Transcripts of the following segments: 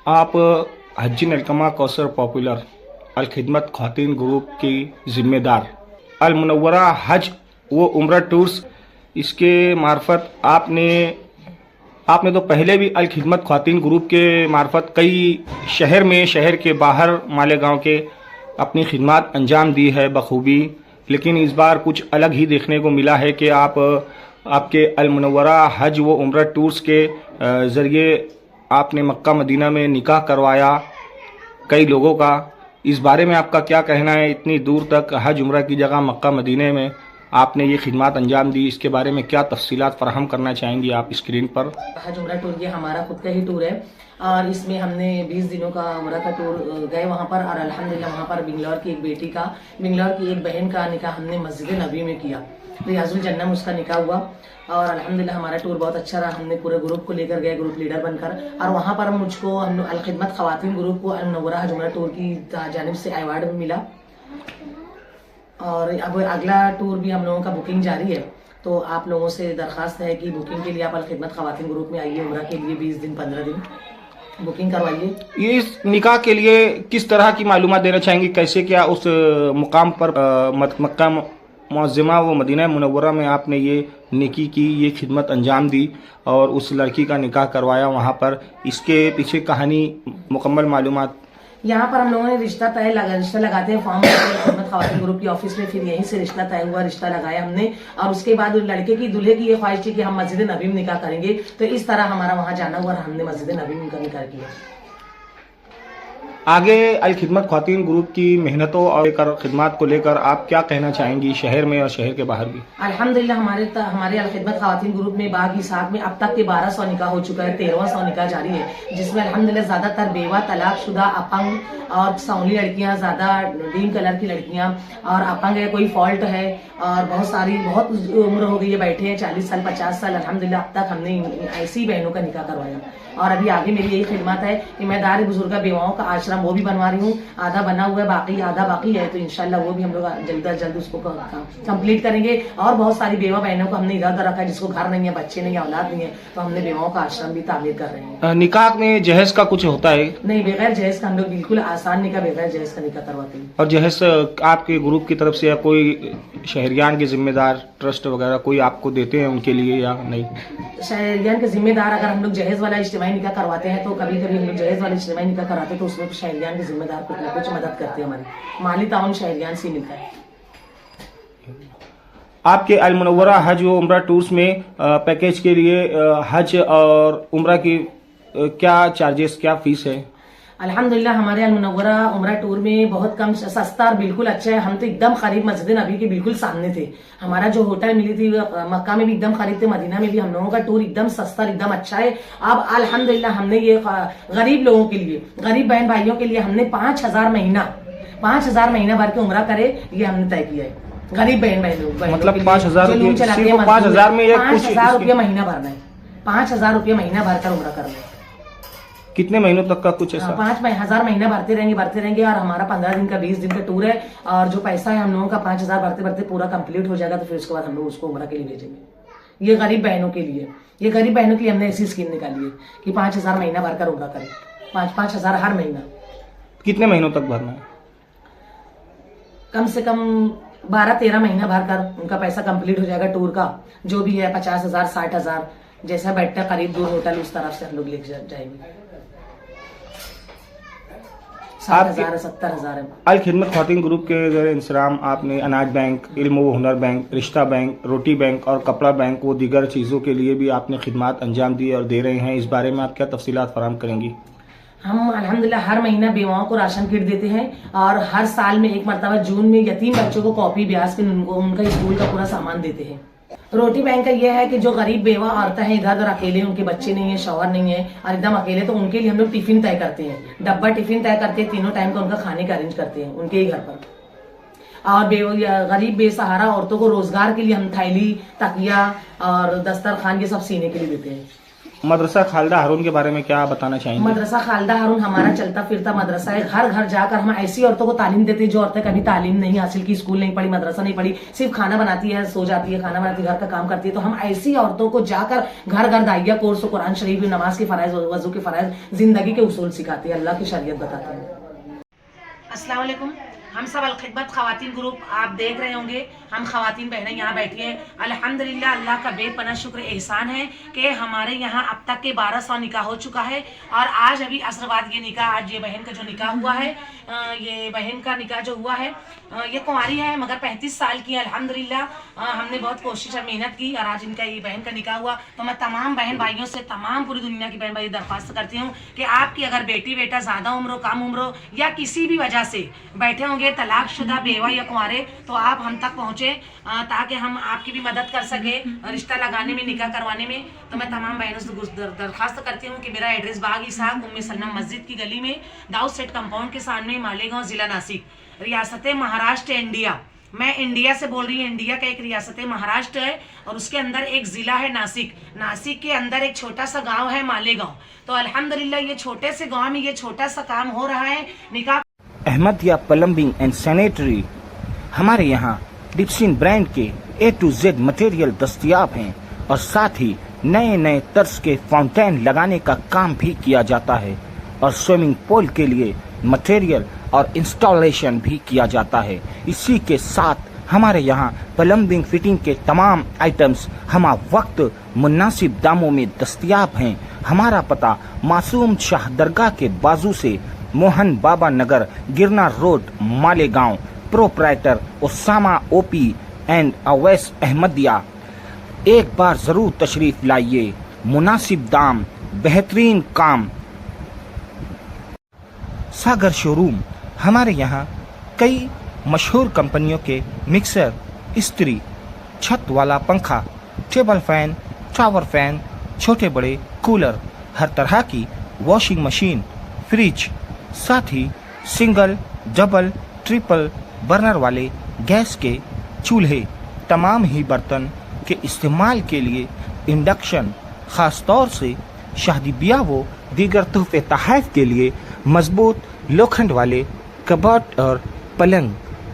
आप हज्जी नलकमा कौसर पॉपुलर अल खिदमत ख़वातीन ग्रुप की ज़िम्मेदार अल मुनव्वरा हज व उम्रा टूर्स, इसके मार्फत आपने तो पहले भी अल खिदमत ख़वातीन ग्रुप के मार्फत कई शहर के बाहर मालेगांव के अपनी खिदमत अंजाम दी है बखूबी, लेकिन इस बार कुछ अलग ही देखने को मिला है कि आपके अल मुनव्वरा हज व उम्रा टूर्स के ज़रिए आपने मक्का मदीना में निकाह करवाया कई लोगों का। इस बारे में आपका क्या कहना है? इतनी दूर तक हज उम्रा की जगह मक्का मदीने में आपने ये खिदमत अंजाम दी, इसके बारे में क्या तफसीलात फराहम करना चाहेंगी आप स्क्रीन पर? हज उम्रा टूर ये हमारा खुद का ही टूर है और इसमें हमने 20 दिनों का उम्रा का टूर गए वहाँ पर, और अल्हम्दुलिल्लाह वहाँ पर बिंगलौर की एक बहन का निकाह हमने मस्जिद नबी में किया। रियाजुल जन्नम उसका निकाह हुआ और अल्हम्दुलिल्लाह हमारा टूर बहुत अच्छा रहा। हमने पूरे ग्रुप को लेकर गए, ग्रुप लीडर बनकर, और वहाँ पर हम अल खिदमत ख़वातीन ग्रुप को अल मुनव्वरा हज उम्रा टूर की जानिब से अवार्ड मिला। और अब अगला टूर भी हम लोगों का बुकिंग जारी है, तो आप लोगों से दरख्वास्त है कि बुकिंग के लिए आप अल खिदमत ख़वातीन ग्रुप में आइए। उम्रा के लिए 20 दिन 15 दिन बुकिंग करवाइए। ये इस निकाह के लिए किस तरह की मालूमात देना चाहेंगी? कैसे क्या उस मुकाम पर मक्का मुअज़्ज़मा व मदीना मुनव्वरा में आपने ये नेकी की, ये खिदमत अंजाम दी और उस लड़की का निकाह करवाया वहाँ पर, इसके पीछे कहानी मुकम्मल मालूमात? यहाँ पर हम लोगों ने रिश्ता लगाते हैं फॉर्म खिदमत ख़वातीन ग्रुप की ऑफिस में, फिर यहीं से रिश्ता तय हुआ, रिश्ता लगाया हमने, और उसके बाद लड़के की दूल्हे की ये ख्वाहिश थी कि हम मस्जिद नबी में निकाह करेंगे, तो इस तरह हमारा वहाँ जाना हुआ और हमने मस्जिद नबी में निकाह किया। आगे अल खिदमत ख़वातीन ग्रुप की मेहनतों और खिदमत को लेकर आप क्या कहना चाहेंगी, शहर में और शहर के बाहर भी? अल्हम्दुलिल्लाह हमारे अल खिदमत ख़वातीन ग्रुप में बाग हिसाब में अब तक के 1200 निकाह हो चुका है, 1300 निकाह जारी है, जिसमें अल्हम्दुलिल्लाह ज्यादातर बेवा, तलाकशुदा, अपंग और सौली लड़कियां, ज्यादा डीम कलर की लड़कियां, और अपंग है, कोई फॉल्ट है, और बहुत उम्र हो गई है, बैठे हैं 40 साल 50 साल। अल्हम्दुलिल्लाह अब तक हमने ऐसी बहनों का निकाह करवाया, और अभी आगे मेरी यही खिदमत है कि मैं दार बुजुर्गा बेवाओं का आश्रम वो भी बनवा रही हूँ। आधा बना हुआ है, आधा बाकी है, तो इंशाल्लाह वो भी हम लोग जल्द अज जल्द उसको कंप्लीट करेंगे। और बहुत सारी बेवा बहनों को हमने इधर रखा है जिसको घर नहीं है, बच्चे नहीं है, औलाद नहीं है, तो हमने बेवाओं का आश्रम भी तामीर कर रहे हैं। निकाह में जहेज का कुछ होता है? नहीं, बगैर जहेज का हम लोग बिल्कुल आसान निकाह बगैर जहेज का निकाह करवाते हैं। और जहेज आपके ग्रुप की तरफ से या कोई शहरियान के जिम्मेदार ट्रस्ट वगैरह कोई आपको देते हैं उनके लिए या नहीं? शहरियान के जिम्मेदार अगर हम लोग जहेज वाला इज्तिमाई निकाह करवाते हैं, तो कभी कभी हम लोग जहेज वाला इज्तिमाई निकाह कराते हैं, तो उसमें शहरियान के जिम्मेदार कुछ न कुछ मदद करते हैं, हमारी माली ताउन शहरियान से मिलता है। आपके अल मुनव्वरा हज व उम्रा टूर्स में पैकेज के लिए हज और उम्रा की क्या चार्जेस, क्या फीस है? अल्हम्दुलिल्लाह हमारे अल मुनव्वरा उम्रा टूर में बहुत कम, सस्ता और बिल्कुल अच्छा है। हम तो एकदम करीब मस्जिद नबी के बिल्कुल सामने थे, हमारा जो होटल मिली थी मक्का में भी एकदम करीब थे, मदीना में भी। हम लोगों का टूर एकदम सस्ता, एकदम अच्छा है। अब अल्हम्दुलिल्लाह हमने ये गरीब लोगों के लिए, गरीब बहन भाइयों के लिए हमने 5000 महीना भर के उम्रा करे, ये हमने तय किया है। गरीब बहन भाई मतलब 5000 में 5000 रुपया महीना भरना है, 5000 रुपया महीना भरकर उम्रा करना है। कितने महीनों तक का कुछ ऐसा? 5000 महीना भरते रहेंगे, और हमारा 15 दिन का 20 दिन का टूर है, और जो पैसा है हम लोगों का 5000 भरते पूरा कंप्लीट हो जाएगा, तो फिर उसके बाद हम लोग उसको उम्रा के लिए भेजेंगे। ये गरीब बहनों के लिए हमने ऐसी स्कीम निकाली है कि 5000 महीना भरकर उम्रा करें, 5,000 हर महीना। कितने महीनों तक भरना है? कम से कम 12-13 महीना भरकर उनका पैसा कंप्लीट हो जाएगा टूर का, जो भी है 50,000 60,000 जैसा बैठता करीब दूर होटल, उस तरफ से हम लोग लेके जाएंगे। 60,000 70,000 है। अल खिदमत ख़वातीन ग्रुप के इंसराम आपने अनाज बैंक, इल्म व हुनर बैंक, रिश्ता बैंक, रोटी बैंक और कपड़ा बैंक व दीगर चीज़ों के लिए भी आपने खिदमत अंजाम दी और दे रहे हैं, इस बारे में आप क्या तफसीलात फराहम करेंगी? हम अल्हम्दुलिल्लाह हर महीना बेवाओं को राशन किट देते हैं, और हर साल में एक मरतबा जून में यतीम बच्चों को कॉपी ब्याज के उनका स्कूल का पूरा सामान देते हैं। रोटी बैंक का यह है कि जो गरीब बेवा औरतें हैं, इधर उधर अकेले, उनके बच्चे नहीं है, शौहर नहीं है, और एकदम अकेले, तो उनके लिए हम लोग टिफिन तय करते हैं, डब्बा टिफिन तय करते हैं, तीनों टाइम का उनका खाने का अरेंज करते हैं उनके ही घर पर। और गरीब बेसहारा औरतों को रोजगार के लिए हम थैली, तकिया और दस्तरखान ये सब सीने के लिए देते हैं। मदरसा खालदा हारून के बारे में क्या बताना चाहेंगे? मदरसा खालदा हारून हमारा चलता फिरता मदरसा है। घर घर जाकर हम ऐसी औरतों को तालीम देते हैं जो औरतें कभी तालीम नहीं हासिल की, स्कूल नहीं पढ़ी, मदरसा नहीं पढ़ी, सिर्फ खाना बनाती है, सो जाती है, खाना बनाती है, घर का काम करती है। तो हम ऐसी औरतों को जाकर घर घर दाइया कोर्स, कुरान शरीफ, नमाज के फराइज, वजू के फराइज, जिंदगी के उसूल सिखाती है, अल्लाह की शरीयत बताते हैं। अस्सलाम वालेकुम, हम सब अलखिदमत खवातीन ग्रुप आप देख रहे होंगे। हम खवातीन बहनें यहाँ बैठी हैं। अल्हम्दुलिल्लाह, अल्लाह का बेपनाह शुक्र एहसान है कि हमारे यहाँ अब तक के 1200 निकाह हो चुका है। और आज अभी असर बाद ये निकाह, आज ये बहन का जो निकाह हुआ है, ये बहन का निकाह जो हुआ है, ये कुंवारी है मगर 35 साल की है। अल्हम्दुलिल्लाह हमने बहुत कोशिश और मेहनत की और आज इनका ये बहन का निकाह हुआ। तो मैं तमाम बहन भाइयों से, तमाम पूरी दुनिया की बहन भाई दरख्वास्त करती हूँ कि आपकी अगर बेटी बेटा ज़्यादा उम्र हो, कम उम्र हो, या किसी भी वजह से बैठे होंगे तलाकशुदा, बेवा या कुंवारे, तो आप हम तक पहुँचे ताकि हम आपकी भी मदद कर सके रिश्ता लगाने में, निकाह करवाने में। तो मैं तमाम बहनों से दरख्वास्त करती हूँ कि मेरा एड्रेस बाग इसाक उम्मे सलमा मस्जिद की गली में, दाऊद सेठ कंपाउंड के सामने, मालेगांव, जिला नासिक, रियासत महाराष्ट्र, इंडिया। मैं इंडिया से बोल रही हूँ। इंडिया का एक रियासत महाराष्ट्र है और उसके अंदर एक जिला है नासिक। नासिक के अंदर एक छोटा सा गांव है मालेगांव। तो अल्हम्दुलिल्लाह ये छोटे से गांव में ये छोटा सा काम हो रहा है निकाह। अहमदिया प्लम्बिंग एंड सैनिटरी, हमारे यहाँ डिप्सिन ब्रांड के A to Z मटेरियल दस्तयाब हैं और साथ ही नए नए तर्ज के फाउंटेन लगाने का काम भी किया जाता है और स्विमिंग पूल के लिए मटेरियल और इंस्टॉलेशन भी किया जाता है। इसी के साथ हमारे यहाँ प्लम्बिंग फिटिंग के तमाम आइटम्स हम वक्त मुनासिब दामों में दस्तयाब हैं। हमारा पता मासूम शाह दरगाह के बाजू से Mohan Baba Nagar, Girna road, Malegaon. Proprietor Usama OP and Awais Ahmadiya. एक बार जरूर तशरीफ लाइए, मुनासिब दाम, बेहतरीन काम। सागर शोरूम, हमारे यहाँ कई मशहूर कंपनियों के मिक्सर, इस्त्री, छत वाला पंखा, टेबल फैन, टावर फैन, छोटे बड़े कूलर, हर तरह की वॉशिंग मशीन, फ्रिज, साथ ही सिंगल, डबल, ट्रिपल बर्नर वाले गैस के चूल्हे, तमाम ही बर्तन के इस्तेमाल के लिए इंडक्शन, ख़ास तौर से शादी ब्याह व दीगर तोहफे तोहफ़ के लिए मजबूत लोखंड वाले कबर्ड और पलंग,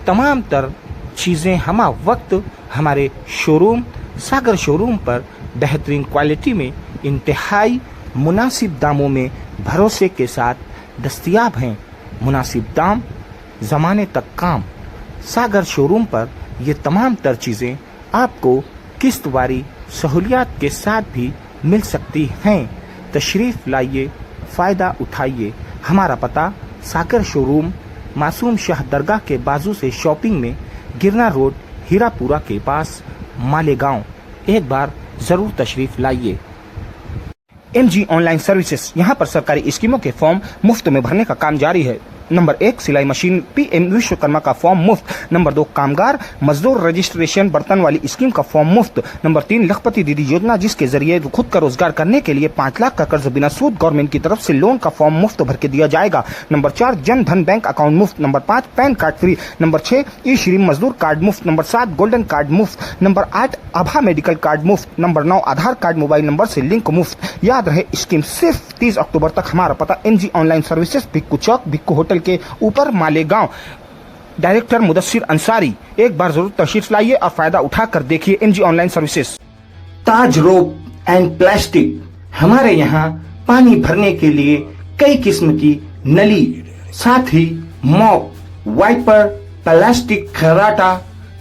तमाम तर चीज़ें हम वक्त हमारे शोरूम सागर शोरूम पर बेहतरीन क्वालिटी में इंतहाई मुनासिब दामों में भरोसे के साथ दस्तयाब हैं। मुनासिब दाम, ज़माने तक काम। सागर शोरूम पर ये तमाम तर चीज़ें आपको किस्तवारी सहूलियात के साथ भी मिल सकती हैं। तशरीफ़ लाइए, फ़ायदा उठाइए। हमारा पता सागर शोरूम मासूम शाह दरगाह के बाजू से शॉपिंग में, गिरना रोड, हीरापुरा के पास, मालेगांव। एक बार ज़रूर तशरीफ़ लाइए। MG ऑनलाइन सर्विसेज, यहाँ पर सरकारी स्कीमों के फॉर्म मुफ्त में भरने का काम जारी है। नंबर 1 सिलाई मशीन PM विश्वकर्मा का फॉर्म मुफ्त। नंबर 2 कामगार मजदूर रजिस्ट्रेशन बर्तन वाली स्कीम का फॉर्म मुफ्त। नंबर 3 लखपति दीदी योजना, जिसके जरिए खुद का रोजगार करने के लिए 5 लाख का कर्ज बिना सूद गवर्नमेंट की तरफ से लोन का फॉर्म मुफ्त भर के दिया जाएगा। Number 4 Jan Dhan bank account मुफ्त। Number 5 pan card free. Number 6 ई श्री मजदूर कार्ड मुफ्त। नंबर 7 गोल्डन कार्ड मुफ्त। नंबर 8 आभा मेडिकल कार्ड मुफ्त। नंबर 9 आधार कार्ड मोबाइल नंबर से लिंक मुफ्त। याद रहे स्कीम सिर्फ 30 अक्टूबर तक। हमारा पता MG ऑनलाइन सर्विसेज, भिक्कू चौक, भिक्कू होटल के ऊपर, मालेगांव। डायरेक्टर मुदस्सिर अंसारी। एक बार जरूर तशरीफ लाइए और फायदा उठाकर देखिए MG online services. Taj rope and plastic, हमारे यहाँ पानी भरने के लिए कई किस्म की नली, साथ ही मॉप, वाइपर, प्लास्टिक खराटा,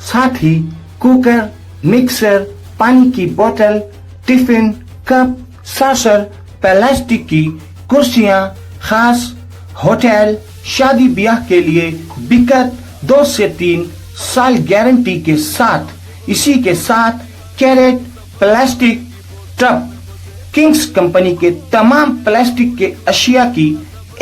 साथ ही कुकर, मिक्सर, पानी की बोतल, टिफिन, कप, सासर, प्लास्टिक की कुर्सियां, खास होटल, शादी ब्याह के लिए बिकट 2 से 3 साल गारंटी के साथ। इसी के साथ crate, plastic tub, kings company के तमाम प्लास्टिक के अशिया की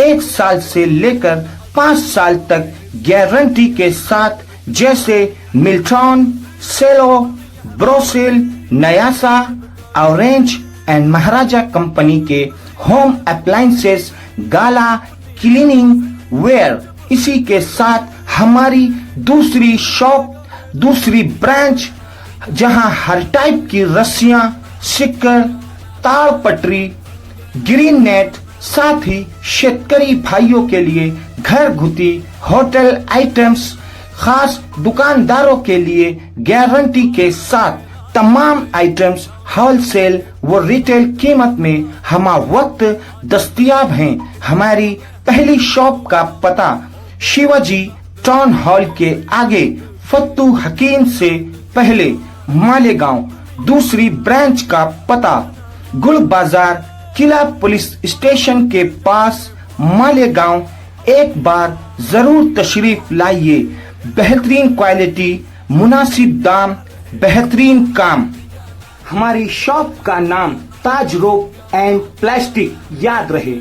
1 साल से लेकर 5 साल तक गारंटी के साथ, जैसे Milton, Cello, Borosil, Nayasa, orange and Maharaja company के home appliances, Gala, cleaning ware. इसी के साथ हमारी दूसरी शॉप, दूसरी ब्रांच, जहां हर टाइप की रस्सियां, सिक्कर, ताड़ पटरी, ग्रीन नेट, साथ ही शेतकरी भाइयों के लिए घरगुती होटल आइटम्स, खास दुकानदारों के लिए गारंटी के साथ तमाम आइटम्स होलसेल व रिटेल कीमत में हम वक्त दस्तयाब हैं। हमारी पहली शॉप का पता शिवाजी टाउन हॉल के आगे फत्तू हकीम से पहले मालेगांव। दूसरी ब्रांच का पता गुल बाजार किला पुलिस स्टेशन के पास मालेगांव। एक बार जरूर तशरीफ लाइए। बेहतरीन क्वालिटी, मुनासिब दाम, बेहतरीन काम। हमारी शॉप का नाम ताज रोप एंड प्लास्टिक याद रहे।